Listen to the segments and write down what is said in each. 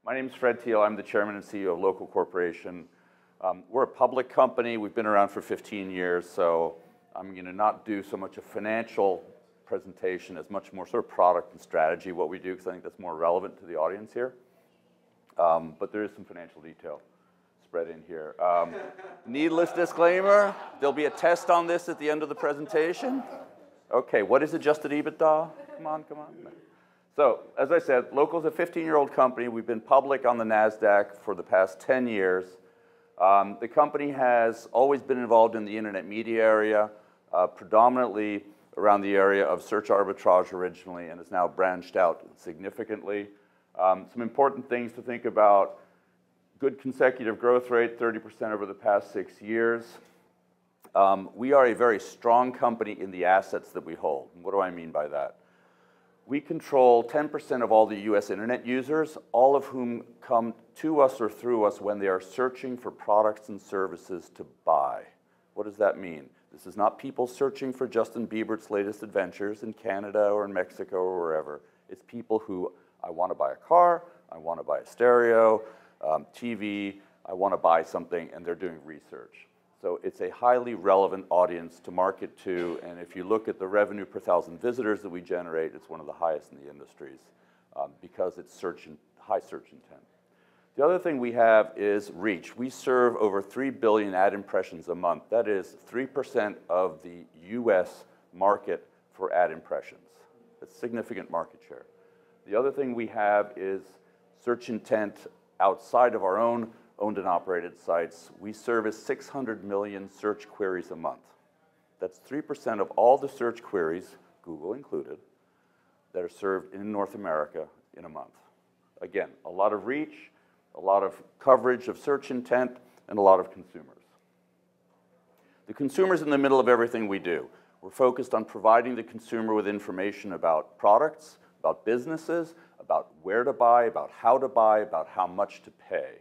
My name is Fred Thiel. I'm the chairman and CEO of Local Corporation. We're a public company. We've been around for 15 years, so I'm going to not do so much a financial presentation as much more sort of product and strategy, what we do, because I think that's more relevant to the audience here. But there is some financial detail spread in here. Needless disclaimer, there'll be a test on this at the end of the presentation. Okay, what is adjusted EBITDA? Come on. So, as I said, Local's a 15-year-old company. We've been public on the NASDAQ for the past 10 years. The company has always been involved in the internet media area, predominantly around the area of search arbitrage originally, and has now branched out significantly. Some important things to think about: good consecutive growth rate, 30% over the past 6 years. We are a very strong company in the assets that we hold. And what do I mean by that? We control 10% of all the US internet users, all of whom come to us or through us when they are searching for products and services to buy. What does that mean? This is not people searching for Justin Bieber's latest adventures in Canada or in Mexico or wherever. It's people who, I want to buy a car, I want to buy a stereo, TV, I want to buy something, and they're doing research. So it's a highly relevant audience to market to, and if you look at the revenue per thousand visitors that we generate, it's one of the highest in the industries because it's high search intent. The other thing we have is reach. We serve over 3 billion ad impressions a month. That is 3% of the US market for ad impressions. That's significant market share. The other thing we have is search intent outside of our own owned and operated sites. We service 600 million search queries a month. That's 3% of all the search queries, Google included, that are served in North America in a month. Again, a lot of reach, a lot of coverage of search intent, and a lot of consumers. The consumer's in the middle of everything we do. We're focused on providing the consumer with information about products, about businesses, about where to buy, about how much to pay.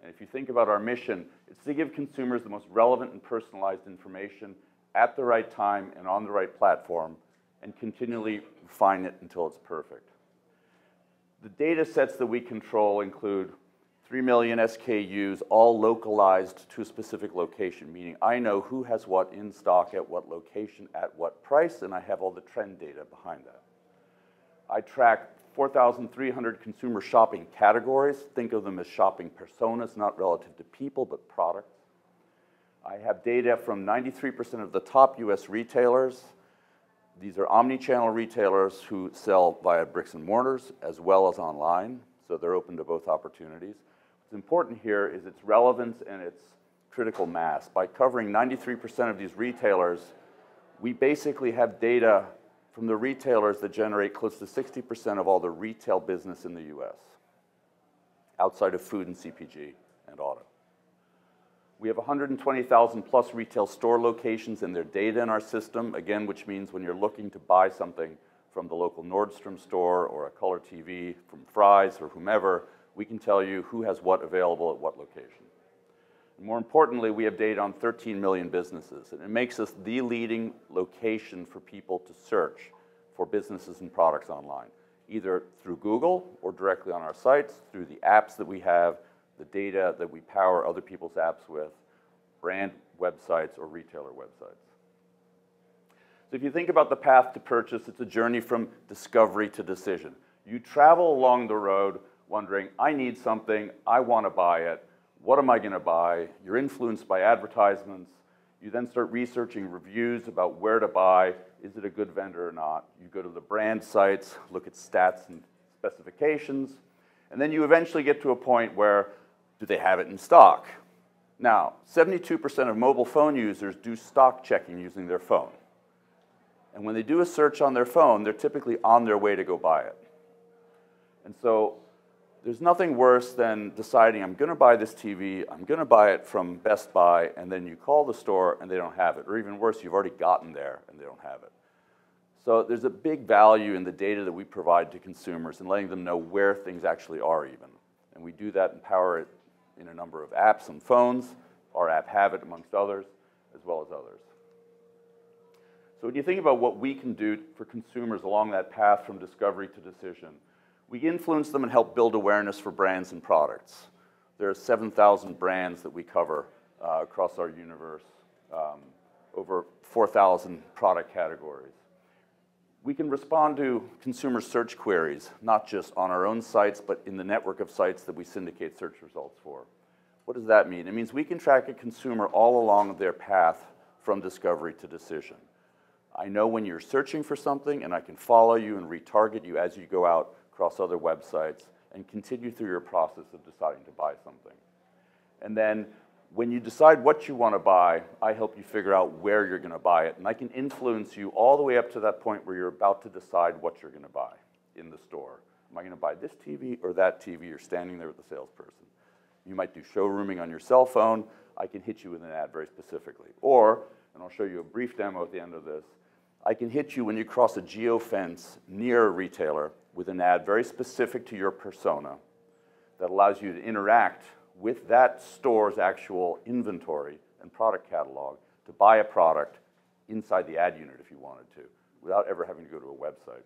And if you think about our mission, it's to give consumers the most relevant and personalized information at the right time and on the right platform, and continually refine it until it's perfect. The data sets that we control include 3 million SKUs, all localized to a specific location, meaning I know who has what in stock at what location at what price, and I have all the trend data behind that. I track 4,300 consumer shopping categories. Think of them as shopping personas, not relative to people, but products. I have data from 93% of the top US retailers. These are omni-channel retailers who sell via bricks and mortars as well as online, so they're open to both opportunities. What's important here is its relevance and its critical mass. By covering 93% of these retailers, we basically have data from the retailers that generate close to 60% of all the retail business in the US, outside of food and CPG and auto. We have 120,000 plus retail store locations and their data in our system, again, which means when you're looking to buy something from the local Nordstrom store or a color TV from Fry's or whomever, we can tell you who has what available at what location. And more importantly, we have data on 13 million businesses, and it makes us the leading location for people to search for businesses and products online, either through Google or directly on our sites, through the apps that we have, the data that we power other people's apps with, brand websites or retailer websites. So if you think about the path to purchase, it's a journey from discovery to decision. You travel along the road wondering, I need something, I want to buy it. What am I going to buy? You're influenced by advertisements. You then start researching reviews about where to buy. Is it a good vendor or not? You go to the brand sites, look at stats and specifications, and then you eventually get to a point where, do they have it in stock? Now, 72% of mobile phone users do stock checking using their phone. And when they do a search on their phone, they're typically on their way to go buy it. And so there's nothing worse than deciding I'm going to buy this TV, I'm going to buy it from Best Buy, and then you call the store and they don't have it. Or even worse, you've already gotten there and they don't have it. So there's a big value in the data that we provide to consumers and letting them know where things actually are even. And we do that and power it in a number of apps and phones. Our app HaveIt, amongst others, as well as others. So when you think about what we can do for consumers along that path from discovery to decision, We influence them and help build awareness for brands and products. There are 7,000 brands that we cover across our universe, over 4,000 product categories. We can respond to consumer search queries, not just on our own sites, but in the network of sites that we syndicate search results for. What does that mean? It means we can track a consumer all along their path from discovery to decision. I know when you're searching for something, and I can follow you and retarget you as you go out across other websites and continue through your process of deciding to buy something. And then when you decide what you want to buy, I help you figure out where you're going to buy it, and I can influence you all the way up to that point where you're about to decide what you're going to buy in the store. Am I going to buy this TV or that TV? You're standing there with the salesperson. You might do showrooming on your cell phone. I can hit you with an ad very specifically. Or, and I'll show you a brief demo at the end of this, I can hit you when you cross a geofence near a retailer with an ad very specific to your persona that allows you to interact with that store's actual inventory and product catalog to buy a product inside the ad unit if you wanted to, without ever having to go to a website.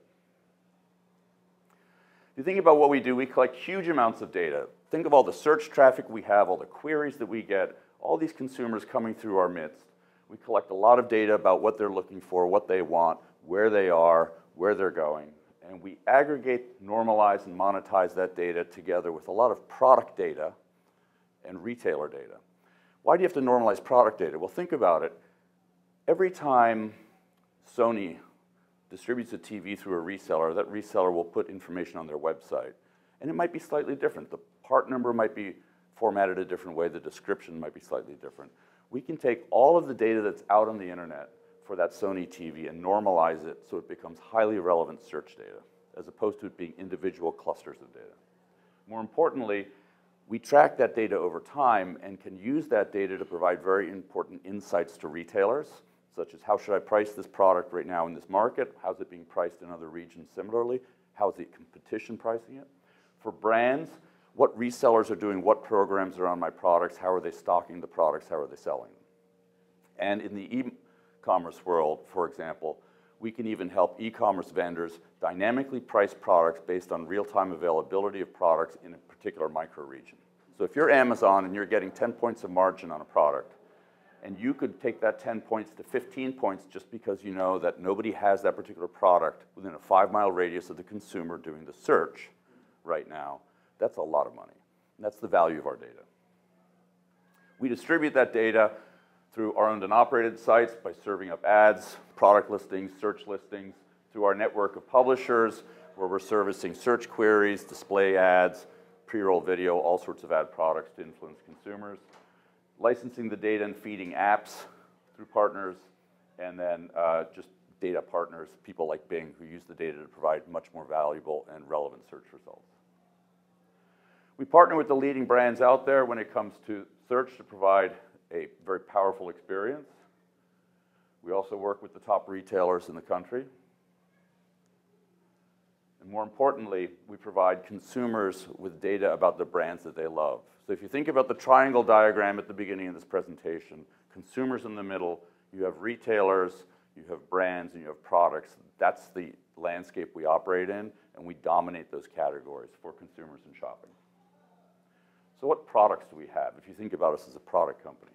If you think about what we do, we collect huge amounts of data. Think of all the search traffic we have, all the queries that we get, all these consumers coming through our midst. We collect a lot of data about what they're looking for, what they want, where they are, where they're going, and we aggregate, normalize, and monetize that data together with a lot of product data and retailer data. Why do you have to normalize product data? Well, think about it. Every time Sony distributes a TV through a reseller, that reseller will put information on their website. And it might be slightly different. The part number might be formatted a different way. The description might be slightly different. We can take all of the data that's out on the internet for that Sony TV and normalize it so it becomes highly relevant search data, as opposed to it being individual clusters of data. More importantly, we track that data over time and can use that data to provide very important insights to retailers, such as how should I price this product right now in this market? How's it being priced in other regions similarly? How's the competition pricing it? For brands, what resellers are doing, what programs are on my products, how are they stocking the products, how are they selling them? And in the e-commerce world, for example, we can even help e-commerce vendors dynamically price products based on real-time availability of products in a particular micro-region. So if you're Amazon and you're getting 10 points of margin on a product, and you could take that 10 points to 15 points just because you know that nobody has that particular product within a 5-mile radius of the consumer doing the search right now, that's a lot of money. And that's the value of our data. We distribute that data through our owned and operated sites by serving up ads, product listings, search listings, through our network of publishers where we're servicing search queries, display ads, pre-roll video, all sorts of ad products to influence consumers, licensing the data and feeding apps through partners, and then just data partners, people like Bing, who use the data to provide much more valuable and relevant search results. We partner with the leading brands out there when it comes to search to provide a very powerful experience. We also work with the top retailers in the country. And more importantly, we provide consumers with data about the brands that they love. So if you think about the triangle diagram at the beginning of this presentation, consumers in the middle, you have retailers, you have brands, and you have products. That's the landscape we operate in, and we dominate those categories for consumers in shopping. So what products do we have if you think about us as a product company?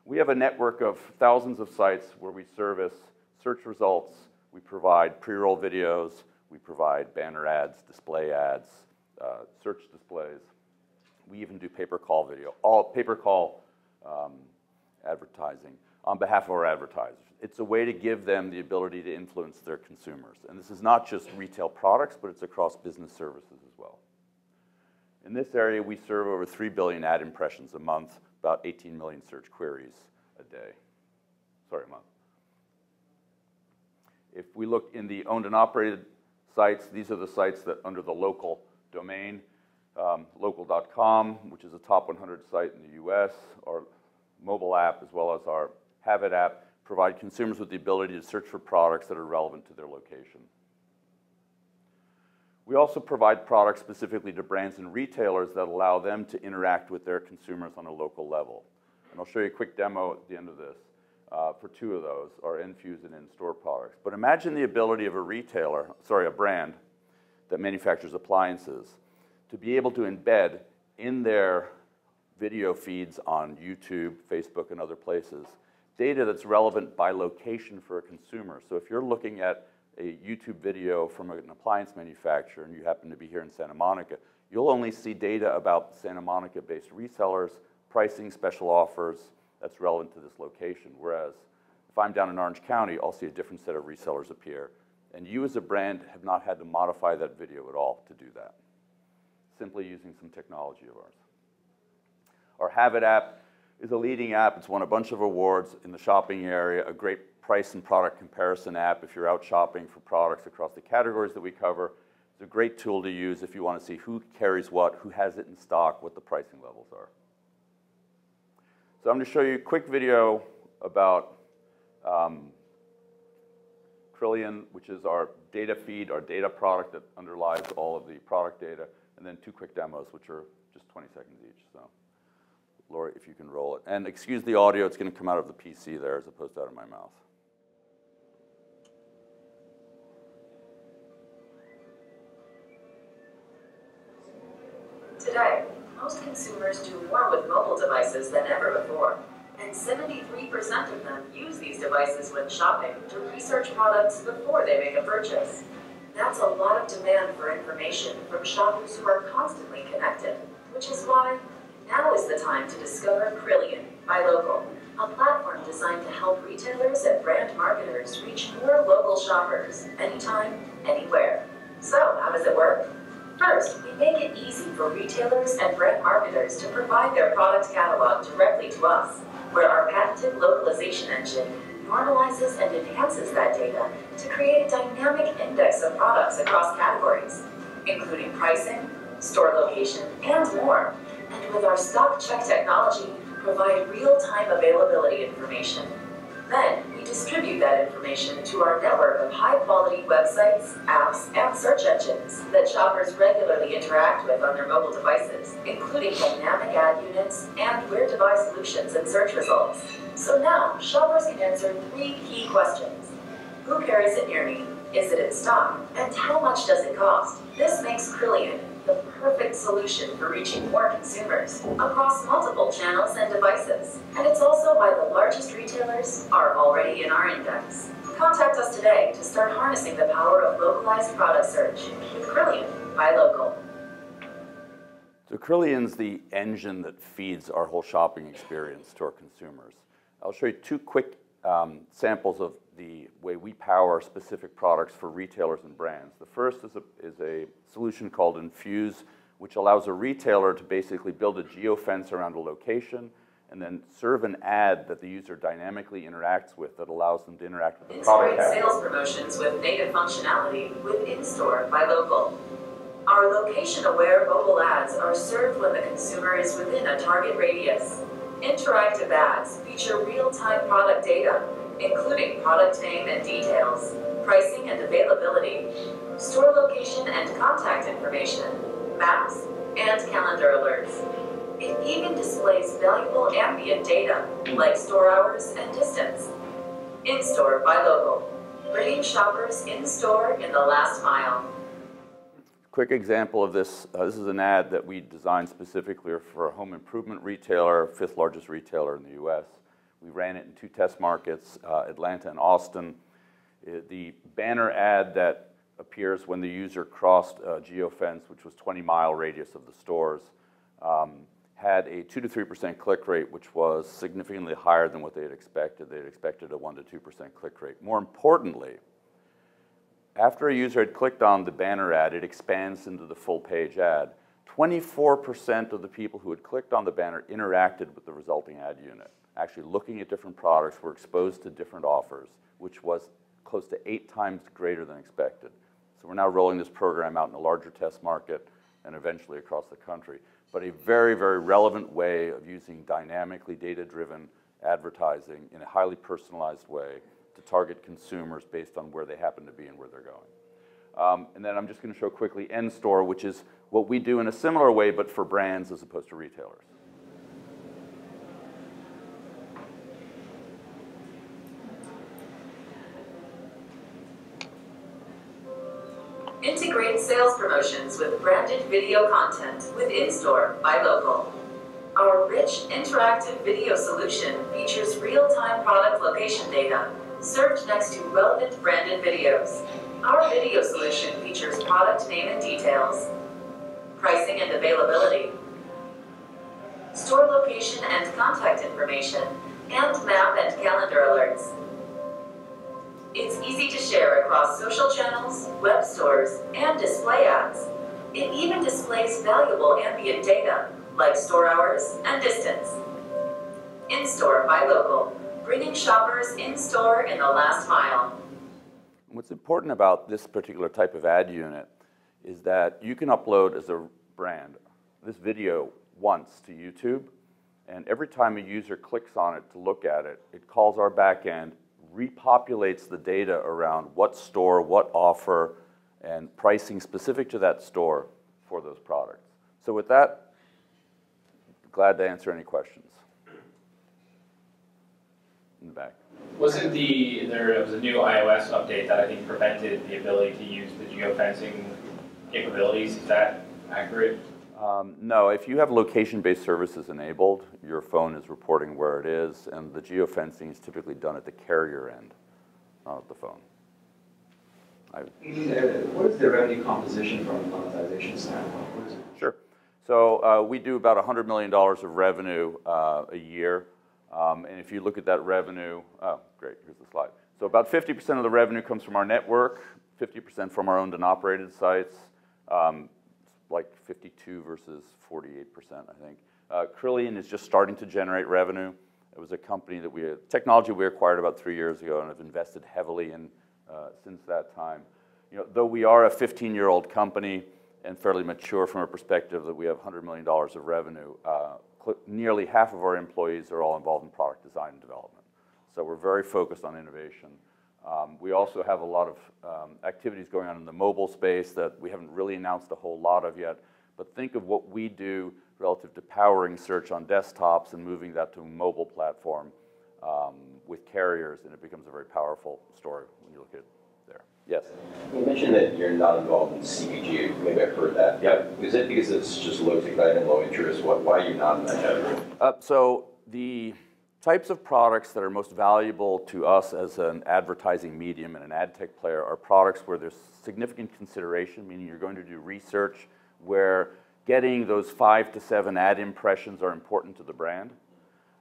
We have a network of thousands of sites where we service search results, we provide pre-roll videos, we provide banner ads, display ads, search displays. We even do pay-per-call video, all pay-per-call advertising on behalf of our advertisers. It's a way to give them the ability to influence their consumers. And this is not just retail products, but it's across business services as well. In this area, we serve over 3 billion ad impressions a month, about 18 million search queries a day. Sorry, a month. If we look in the owned and operated sites, these are the sites that under the local domain, Local.com, which is a top 100 site in the US, our mobile app as well as our HaveIt app provide consumers with the ability to search for products that are relevant to their location. We also provide products specifically to brands and retailers that allow them to interact with their consumers on a local level. And I'll show you a quick demo at the end of this for two of those, our Infuse and Nstore products. But imagine the ability of a brand, that manufactures appliances to be able to embed in their video feeds on YouTube, Facebook, and other places, data that's relevant by location for a consumer. So if you're looking at a YouTube video from an appliance manufacturer and you happen to be here in Santa Monica, you'll only see data about Santa Monica-based resellers, pricing, special offers that's relevant to this location. Whereas if I'm down in Orange County, I'll see a different set of resellers appear. And you as a brand have not had to modify that video at all to do that, simply using some technology of ours. Our HaveIt app is a leading app. It's won a bunch of awards in the shopping area, a great price and product comparison app if you're out shopping for products across the categories that we cover. It's a great tool to use if you want to see who carries what, who has it in stock, what the pricing levels are. So I'm going to show you a quick video about Trillion, which is our data feed, our data product that underlies all of the product data, and then 2 quick demos, which are just 20 seconds each. So, Lori, if you can roll it. And excuse the audio, it's going to come out of the PC there as opposed to out of my mouth. Today, most consumers do more with mobile devices than ever before. And 73% of them use these devices when shopping to research products before they make a purchase. That's a lot of demand for information from shoppers who are constantly connected, which is why now is the time to discover Trillion by Local, a platform designed to help retailers and brand marketers reach more local shoppers anytime, anywhere. So, how does it work? First, we make it easy for retailers and brand marketers to provide their product catalog directly to us, where our patented localization engine normalizes and enhances that data to create a dynamic index of products across categories, including pricing, store location, and more. And with our stock check technology, provide real-time availability information. Then, we distribute that information to our network of high-quality websites, apps, and search engines that shoppers regularly interact with on their mobile devices, including dynamic ad units and where-to-buy solutions and search results. So now, shoppers can answer 3 key questions. Who carries it near me? Is it in stock? And how much does it cost? This makes Trillion the perfect solution for reaching more consumers across multiple channels and devices. And it's also why the largest retailers are already in our index. Contact us today to start harnessing the power of localized product search with Trillion by Local. So Trillion's the engine that feeds our whole shopping experience to our consumers. I'll show you 2 quick samples of the way we power specific products for retailers and brands. The first is a solution called Infuse, which allows a retailer to basically build a geofence around a location and then serve an ad that the user dynamically interacts with that allows them to interact with the product. Integrate sales promotions with native functionality with Nstore by Local. Our location-aware mobile ads are served when the consumer is within a target radius. Interactive ads feature real-time product data, including product name and details, pricing and availability, store location and contact information, maps, and calendar alerts. It even displays valuable ambient data, like store hours and distance. Nstore by Local, bringing shoppers in-store in the last mile. Quick example of this, this is an ad that we designed specifically for a home improvement retailer, 5th largest retailer in the US. We ran it in 2 test markets, Atlanta and Austin. The banner ad that appears when the user crossed Geofence, which was 20-mile radius of the stores, had a 2 to 3% click rate, which was significantly higher than what they had expected. They had expected a 1 to 2% click rate. More importantly, after a user had clicked on the banner ad, it expands into the full page ad. 24% of the people who had clicked on the banner interacted with the resulting ad unit, actually looking at different products, were exposed to different offers, which was close to 8 times greater than expected. So we're now rolling this program out in a larger test market and eventually across the country. But a very, very relevant way of using dynamically data-driven advertising in a highly personalized way to target consumers based on where they happen to be and where they're going. And then I'm just going to show quickly Nstore, which is what we do in a similar way, but for brands as opposed to retailers. Integrate sales promotions with branded video content with Nstore by Local. Our rich, interactive video solution features real-time product location data served next to relevant branded videos. Our video solution features product name and details, pricing and availability, store location and contact information, and map and calendar alerts. It's easy to share across social channels, web stores, and display ads. It even displays valuable ambient data, like store hours and distance. Nstore by Local, bringing shoppers in-store in the last mile. What's important about this particular type of ad unit is that you can upload as a brand this video once to YouTube, and every time a user clicks on it to look at it, it calls our back end, repopulates the data around what store, what offer, and pricing specific to that store for those products. So with that, glad to answer any questions. In the back. There was a new iOS update that I think prevented the ability to use the geofencing capabilities. Is that accurate? No, if you have location-based services enabled, your phone is reporting where it is, and the geofencing is typically done at the carrier end, not at the phone. What is the revenue composition from a monetization standpoint? What is it? Sure. So we do about $100 million of revenue a year. And if you look at that revenue, oh, great, here's the slide. So about 50% of the revenue comes from our network, 50% from our owned and operated sites, like 52 versus 48%, I think. Crillian is just starting to generate revenue. It was a company that technology we acquired about 3 years ago and have invested heavily in since that time. You know, though we are a 15-year-old company and fairly mature from a perspective that we have $100 million of revenue, nearly half of our employees are all involved in product design and development. So we're very focused on innovation. We also have a lot of activities going on in the mobile space that we haven't really announced a whole lot of yet, but think of what we do relative to powering search on desktops and moving that to a mobile platform with carriers, and it becomes a very powerful story when you look at it there. Yes? You mentioned that you're not involved in CPG. Maybe I've heard that. Yeah. Is it because it's just low ticket and low interest? Why are you not in that category? So the types of products that are most valuable to us as an advertising medium and an ad tech player are products where there's significant consideration, meaning you're going to do research where getting those 5 to 7 ad impressions are important to the brand.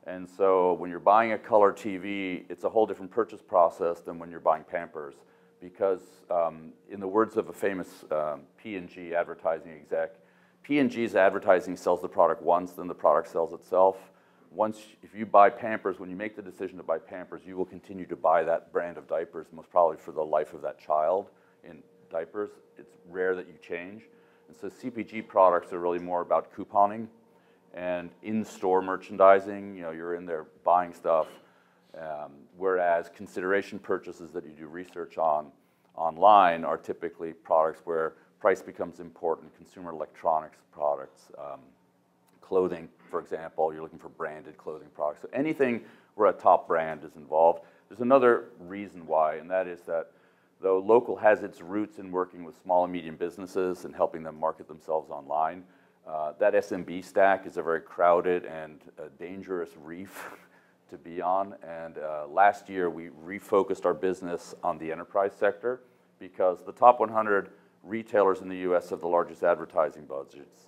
And so when you're buying a color TV, it's a whole different purchase process than when you're buying Pampers, because in the words of a famous P&G advertising exec, P&G's advertising sells the product once, then the product sells itself. If you buy Pampers, when you make the decision to buy Pampers, you will continue to buy that brand of diapers, most probably for the life of that child in diapers. It's rare that you change. And so CPG products are really more about couponing and in-store merchandising. You know, you're in there buying stuff, whereas consideration purchases that you do research on online are typically products where price becomes important, consumer electronics products, clothing, for example, you're looking for branded clothing products. So anything where a top brand is involved. There's another reason why, and that is that though Local has its roots in working with small and medium businesses and helping them market themselves online, that SMB stack is a very crowded and dangerous reef to be on. And last year, we refocused our business on the enterprise sector because the top 100 retailers in the US have the largest advertising budgets.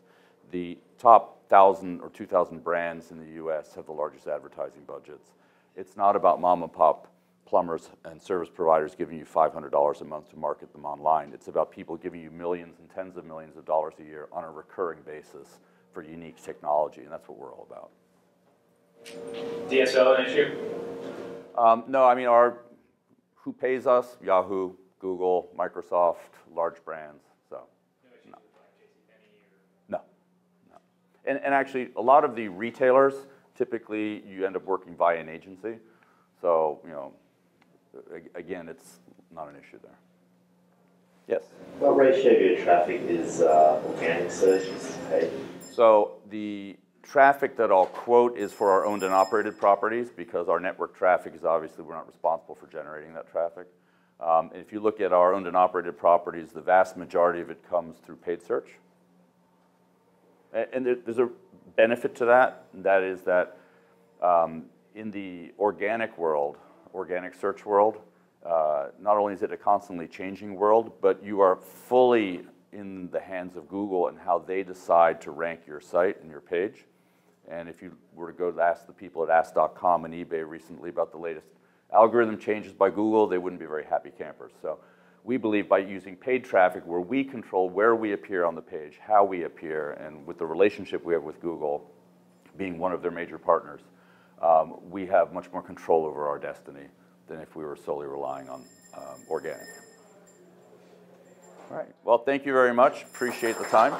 The top 1,000 or 2,000 brands in the US have the largest advertising budgets. It's not about mom and pop plumbers and service providers giving you $500 a month to market them online. It's about people giving you millions and tens of millions of dollars a year on a recurring basis for unique technology, and that's what we're all about. DSO an issue? No, I mean, who pays us? Yahoo, Google, Microsoft, large brands. So, no. And actually, a lot of the retailers, typically, you end up working via an agency. So, you know, again, it's not an issue there. Yes? What ratio of your traffic is organic search versus paid? So the traffic that I'll quote is for our owned and operated properties because our network traffic is obviously, we're not responsible for generating that traffic. If you look at our owned and operated properties, the vast majority of it comes through paid search. And there's a benefit to that, and that is that in the organic world, organic search world, not only is it a constantly changing world, but you are fully in the hands of Google and how they decide to rank your site and your page. And if you were to go to ask the people at Ask.com and eBay recently about the latest algorithm changes by Google, they wouldn't be very happy campers. So we believe by using paid traffic where we control where we appear on the page, how we appear, and with the relationship we have with Google being one of their major partners, we have much more control over our destiny than if we were solely relying on organic. All right, well, thank you very much. Appreciate the time.